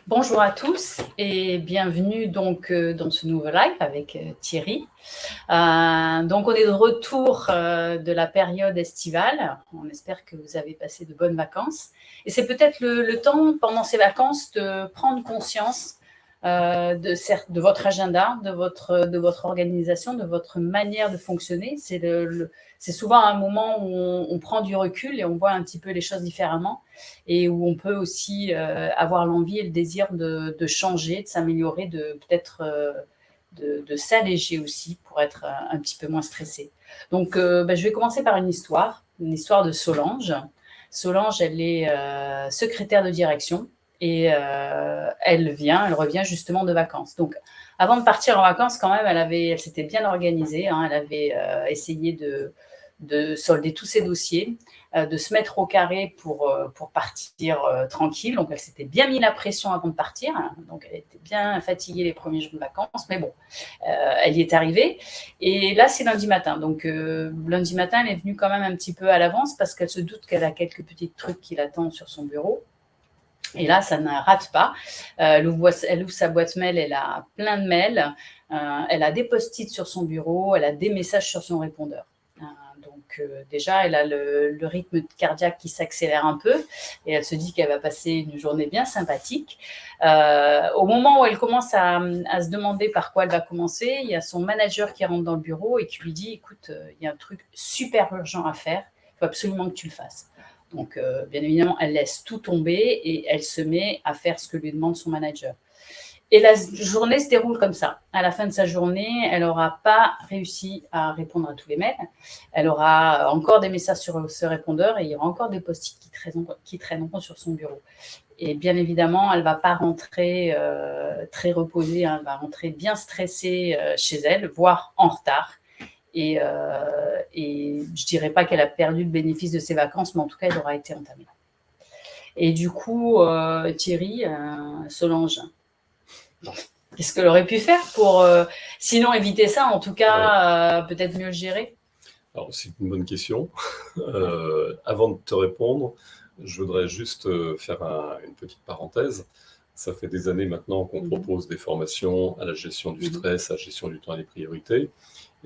Bonjour à tous et bienvenue donc dans ce nouveau live avec Thierry. Donc on est de retour de la période estivale. On espère que vous avez passé de bonnes vacances. Et c'est peut-être le temps pendant ces vacances de prendre conscience de votre agenda, de votre organisation, de votre manière de fonctionner. C'est souvent un moment où on prend du recul et on voit un petit peu les choses différemment et où on peut aussi avoir l'envie et le désir de changer, de s'améliorer, de peut-être de s'alléger aussi pour être un petit peu moins stressé. Donc, je vais commencer par une histoire de Solange. Solange, elle est secrétaire de direction et elle revient justement de vacances. Donc, avant de partir en vacances, quand même, elle s'était bien organisée. Elle avait essayé de solder tous ses dossiers, de se mettre au carré pour partir tranquille. Donc, elle s'était bien mis la pression avant de partir. Donc, elle était bien fatiguée les premiers jours de vacances. Mais bon, elle y est arrivée. Et là, c'est lundi matin. Donc, lundi matin, elle est venue quand même un petit peu à l'avance parce qu'elle se doute qu'elle a quelques petits trucs qui l'attendent sur son bureau. Et là, ça ne rate pas. Elle ouvre sa boîte mail, elle a plein de mails. Elle a des post-it sur son bureau, elle a des messages sur son répondeur. Donc déjà, elle a le rythme cardiaque qui s'accélère un peu et elle se dit qu'elle va passer une journée bien sympathique. Au moment où elle commence à se demander par quoi elle va commencer, il y a son manager qui rentre dans le bureau et qui lui dit « Écoute, il y a un truc super urgent à faire, il faut absolument que tu le fasses. » Donc, bien évidemment, elle laisse tout tomber et elle se met à faire ce que lui demande son manager. Et la journée se déroule comme ça. À la fin de sa journée, elle n'aura pas réussi à répondre à tous les mails. Elle aura encore des messages sur ce répondeur et il y aura encore des post-it qui traîneront sur son bureau. Et bien évidemment, elle ne va pas rentrer très reposée, elle va rentrer bien stressée chez elle, voire en retard. Et je ne dirais pas qu'elle a perdu le bénéfice de ses vacances, mais en tout cas, elle aura été entamée. Et du coup, Thierry, Solange, qu'est-ce qu'elle aurait pu faire pour, sinon éviter ça, en tout cas, peut-être mieux le gérer? Alors, c'est une bonne question. Avant de te répondre, je voudrais juste faire une petite parenthèse. Ça fait des années maintenant qu'on propose des formations à la gestion du stress, à la gestion du temps et des priorités.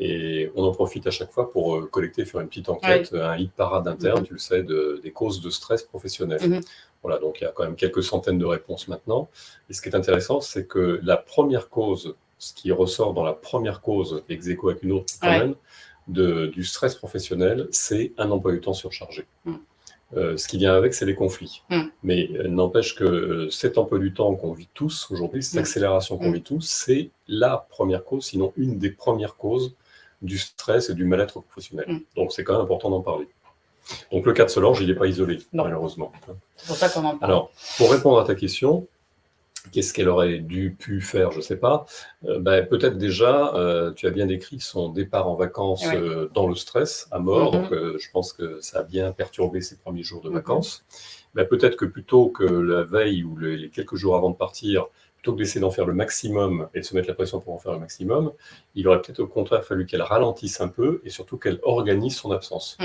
Et on en profite à chaque fois pour collecter, faire une petite enquête, un hit parade interne, tu le sais, des causes de stress professionnel. Voilà, donc il y a quand même quelques centaines de réponses maintenant. Et ce qui est intéressant, c'est que la première cause, ce qui ressort dans la première cause, ex aequo avec une autre quand même, du stress professionnel, c'est un emploi du temps surchargé. Ce qui vient avec, c'est les conflits. Mais n'empêche que cet emploi du temps qu'on vit tous aujourd'hui, cette accélération qu'on vit tous, c'est la première cause, sinon une des premières causes du stress et du mal-être professionnel. Donc c'est quand même important d'en parler. Donc le cas de Solange, il n'est pas isolé, malheureusement. C'est pour ça qu'on en parle. Alors, pour répondre à ta question, qu'est-ce qu'elle aurait pu faire, je ne sais pas. Peut-être déjà, tu as bien décrit son départ en vacances dans le stress, à mort. Donc, je pense que ça a bien perturbé ses premiers jours de vacances. Peut-être que plutôt que la veille ou les quelques jours avant de partir, plutôt que d'essayer d'en faire le maximum et de se mettre la pression pour en faire le maximum, il aurait peut-être au contraire fallu qu'elle ralentisse un peu et surtout qu'elle organise son absence.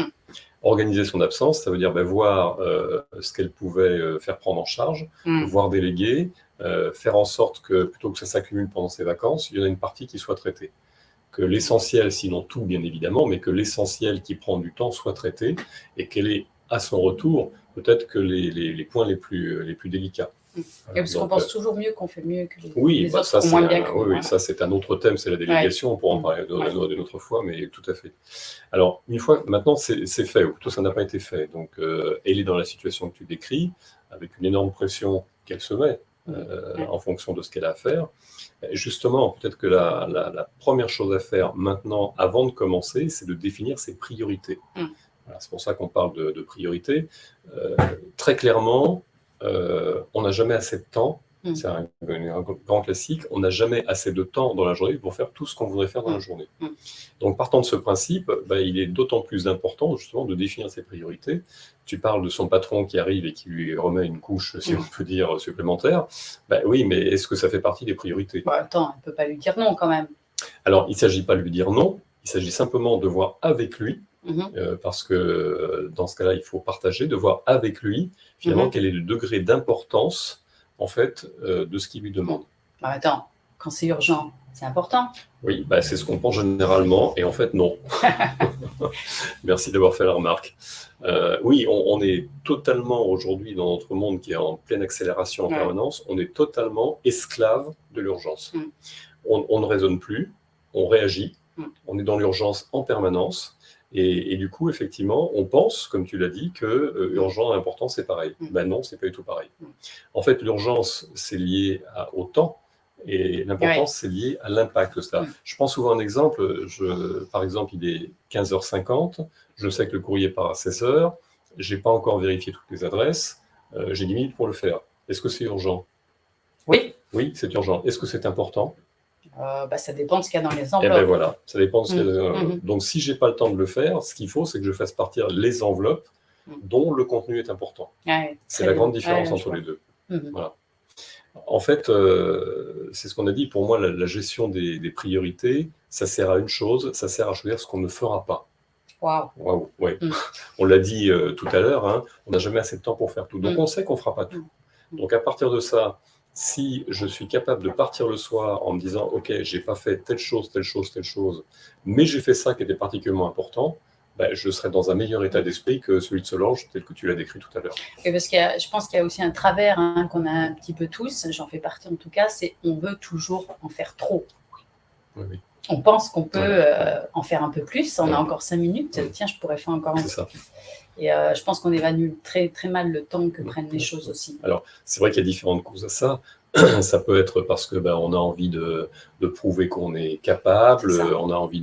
Organiser son absence, ça veut dire voir ce qu'elle pouvait faire prendre en charge, voir déléguer, faire en sorte que, plutôt que ça s'accumule pendant ses vacances, il y en a une partie qui soit traitée. Que l'essentiel, sinon tout bien évidemment, mais que l'essentiel qui prend du temps soit traité et qu'elle ait à son retour peut-être que les points les plus délicats. Et parce qu'on pense toujours mieux qu'on fait mieux que les autres font moins bien que nous. Oui, ça c'est un autre thème, c'est la délégation, on pourra en parler d'une autre fois, mais tout à fait. Alors, une fois, maintenant c'est fait, ou plutôt ça n'a pas été fait. Donc, elle est dans la situation que tu décris, avec une énorme pression qu'elle se met en fonction de ce qu'elle a à faire. Et justement, peut-être que la première chose à faire maintenant, avant de commencer, c'est de définir ses priorités. Voilà, c'est pour ça qu'on parle de priorités. Très clairement, on n'a jamais assez de temps. C'est un grand classique. On n'a jamais assez de temps dans la journée pour faire tout ce qu'on voudrait faire dans la journée. Donc, partant de ce principe, il est d'autant plus important, justement, de définir ses priorités. Tu parles de son patron qui arrive et qui lui remet une couche, si on peut dire, supplémentaire. Oui, mais est-ce que ça fait partie des priorités ? Attends, on ne peut pas lui dire non, quand même. Alors, il ne s'agit pas de lui dire non. Il s'agit simplement de voir avec lui, parce que dans ce cas-là, il faut partager, de voir avec lui, finalement, quel est le degré d'importance en fait, de ce qu'il lui demande. Attends, quand c'est urgent, c'est important. Oui, c'est ce qu'on pense généralement, et en fait, non. Merci d'avoir fait la remarque. Oui, on est totalement, aujourd'hui, dans notre monde qui est en pleine accélération en permanence, on est totalement esclave de l'urgence. On ne raisonne plus, on réagit, on est dans l'urgence en permanence, et du coup, effectivement, on pense, comme tu l'as dit, que urgent et important, c'est pareil. Non, c'est pas du tout pareil. En fait, l'urgence, c'est lié au temps, et l'importance, c'est lié à l'impact de ça. Je prends souvent un exemple. Par exemple, il est 15h50, je sais que le courrier part à 16h, je n'ai pas encore vérifié toutes les adresses, j'ai 10 minutes pour le faire. Est-ce que c'est urgent? Oui. Oui, c'est urgent. Est-ce que c'est important? Ça dépend de ce qu'il y a dans les enveloppes. Eh bien voilà, ça dépend de ce qu'il y a dans les enveloppes. Donc si je n'ai pas le temps de le faire, ce qu'il faut, c'est que je fasse partir les enveloppes dont le contenu est important. C'est la grande différence entre les deux. Voilà. En fait, c'est ce qu'on a dit. Pour moi, la gestion des priorités, ça sert à une chose, ça sert à choisir ce qu'on ne fera pas. Waouh. Ouais. On l'a dit tout à l'heure, hein, on n'a jamais assez de temps pour faire tout. Donc on sait qu'on ne fera pas tout. Donc à partir de ça, si je suis capable de partir le soir en me disant « Ok, j'ai pas fait telle chose, mais j'ai fait ça qui était particulièrement important », je serai dans un meilleur état d'esprit que celui de Solange, tel que tu l'as décrit tout à l'heure. Parce je pense qu'il y a aussi un travers qu'on a un petit peu tous, j'en fais partie en tout cas, c'est on veut toujours en faire trop. Oui. On pense qu'on peut en faire un peu plus, on a encore 5 minutes, tiens, je pourrais faire encore un peu plus. Et je pense qu'on évalue très, très mal le temps que prennent les choses aussi. Alors, c'est vrai qu'il y a différentes causes à ça. Ça peut être parce que on a envie de prouver qu'on est capable, on a envie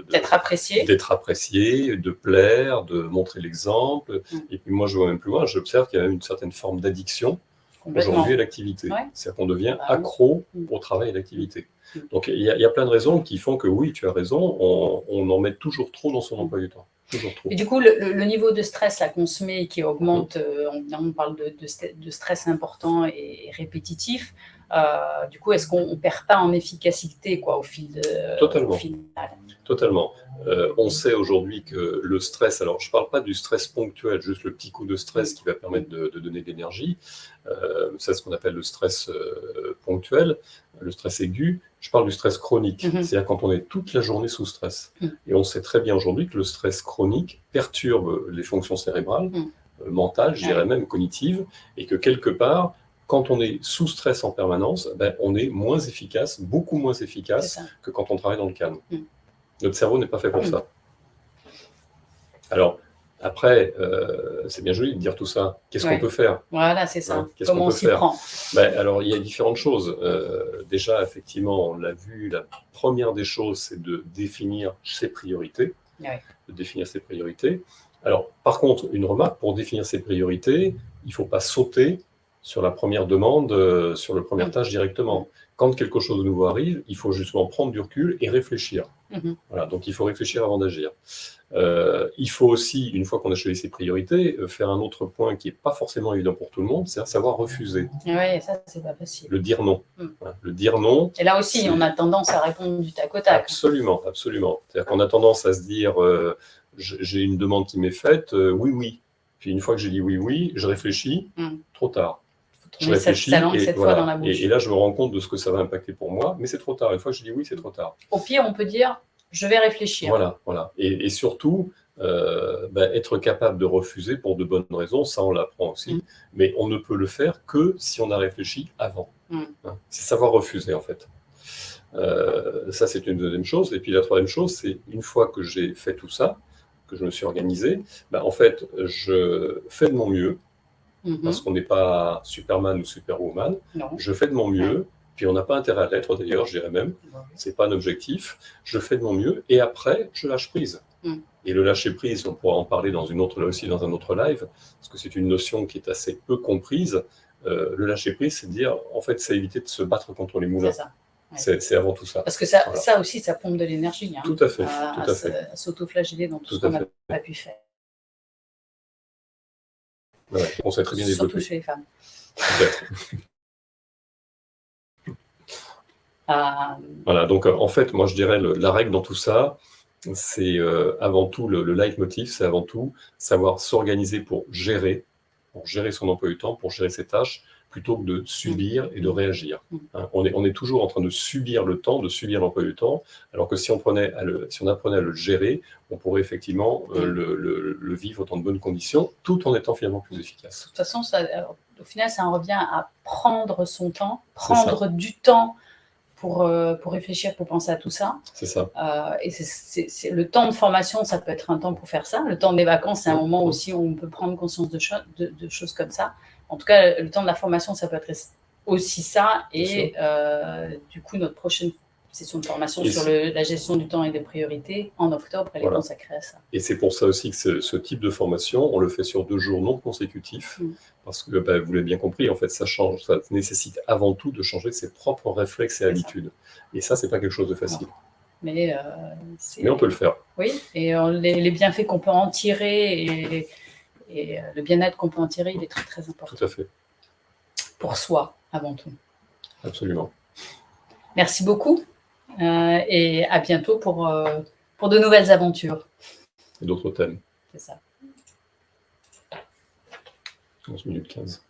d'être apprécié, de plaire, de montrer l'exemple. Et puis moi, je vois même plus loin, j'observe qu'il y a une certaine forme d'addiction aujourd'hui à l'activité. C'est-à-dire qu'on devient accro au travail et à l'activité. Donc, il y a plein de raisons qui font que oui, tu as raison, on en met toujours trop dans son emploi du temps. Et du coup, le niveau de stress qu'on se met qui augmente, on parle de stress important et répétitif, du coup, est-ce qu'on ne perd pas en efficacité au final? Totalement. On sait aujourd'hui que le stress, alors je ne parle pas du stress ponctuel, juste le petit coup de stress qui va permettre de donner de l'énergie, c'est ce qu'on appelle le stress ponctuel, le stress aigu. Je parle du stress chronique, c'est-à-dire quand on est toute la journée sous stress. Et on sait très bien aujourd'hui que le stress chronique perturbe les fonctions cérébrales, mentales, je dirais même cognitives, et que quelque part, quand on est sous stress en permanence, on est moins efficace, beaucoup moins efficace que quand on travaille dans le calme. Notre cerveau n'est pas fait pour ça. Alors, après, c'est bien joli de dire tout ça. Qu'est-ce qu'on peut faire? Voilà, c'est ça. Comment on s'y prend? Alors, il y a différentes choses. Déjà, effectivement, on l'a vu, la première des choses, c'est de définir ses priorités. Alors, par contre, une remarque, pour définir ses priorités, il ne faut pas sauter sur la première demande, sur la première tâche directement. Quand quelque chose de nouveau arrive, il faut justement prendre du recul et réfléchir. Voilà, donc il faut réfléchir avant d'agir. Il faut aussi, une fois qu'on a choisi ses priorités, faire un autre point qui n'est pas forcément évident pour tout le monde, c'est savoir refuser. Oui, ça, c'est pas facile. Le dire non. Voilà, le dire non. Et là aussi, on a tendance à répondre du tac au tac. Absolument. C'est-à-dire qu'on a tendance à se dire, j'ai une demande qui m'est faite, oui. Puis une fois que j'ai dit oui, je réfléchis, trop tard. Je réfléchis et là, je me rends compte de ce que ça va impacter pour moi, mais c'est trop tard. Une fois que je dis oui, c'est trop tard. Au pire, on peut dire, je vais réfléchir. Voilà. Et surtout, être capable de refuser pour de bonnes raisons, ça, on l'apprend aussi. Mais on ne peut le faire que si on a réfléchi avant. C'est savoir refuser, en fait. Ça, c'est une deuxième chose. Et puis la troisième chose, c'est une fois que j'ai fait tout ça, que je me suis organisé, en fait, je fais de mon mieux. Parce qu'on n'est pas Superman ou Superwoman. Je fais de mon mieux, puis on n'a pas intérêt à l'être d'ailleurs, je dirais même. C'est pas un objectif. Je fais de mon mieux et après, je lâche prise. Et le lâcher prise, on pourra en parler là aussi dans un autre live, parce que c'est une notion qui est assez peu comprise. Le lâcher prise, c'est de dire, en fait, c'est éviter de se battre contre les moulins. C'est avant tout ça. Parce que ça aussi, ça pompe de l'énergie. Tout à fait. À s'auto-flageller dans tout ce qu'on n'a pas pu faire. On sait très bien développer. Surtout chez les femmes. Voilà, donc en fait, moi je dirais la règle dans tout ça, c'est avant tout le leitmotiv, c'est avant tout savoir s'organiser pour gérer son emploi du temps, pour gérer ses tâches, plutôt que de subir et de réagir. Hein, on est toujours en train de subir le temps, de subir l'emploi du temps, alors que si on apprenait à le gérer, on pourrait effectivement le vivre dans de bonnes conditions, tout en étant finalement plus efficace. De toute façon, au final, ça en revient à prendre son temps, prendre du temps pour réfléchir, pour penser à tout ça. C'est ça. Et le temps de formation, ça peut être un temps pour faire ça. Le temps des vacances, c'est un moment aussi où on peut prendre conscience de choses comme ça. En tout cas, le temps de la formation, ça peut être aussi ça. Et du coup, notre prochaine session de formation sur la gestion du temps et des priorités, en octobre, elle est consacrée à ça. Et c'est pour ça aussi que ce type de formation, on le fait sur 2 jours non consécutifs, parce que vous l'avez bien compris, en fait, ça nécessite avant tout de changer ses propres réflexes et habitudes. Et ça, c'est pas quelque chose de facile. Mais on peut le faire. Oui, et les bienfaits qu'on peut en tirer et le bien-être qu'on peut en tirer, il est très, très important. Tout à fait. Pour soi, avant tout. Absolument. Merci beaucoup et à bientôt pour de nouvelles aventures. Et d'autres thèmes. C'est ça. 11 minutes 15.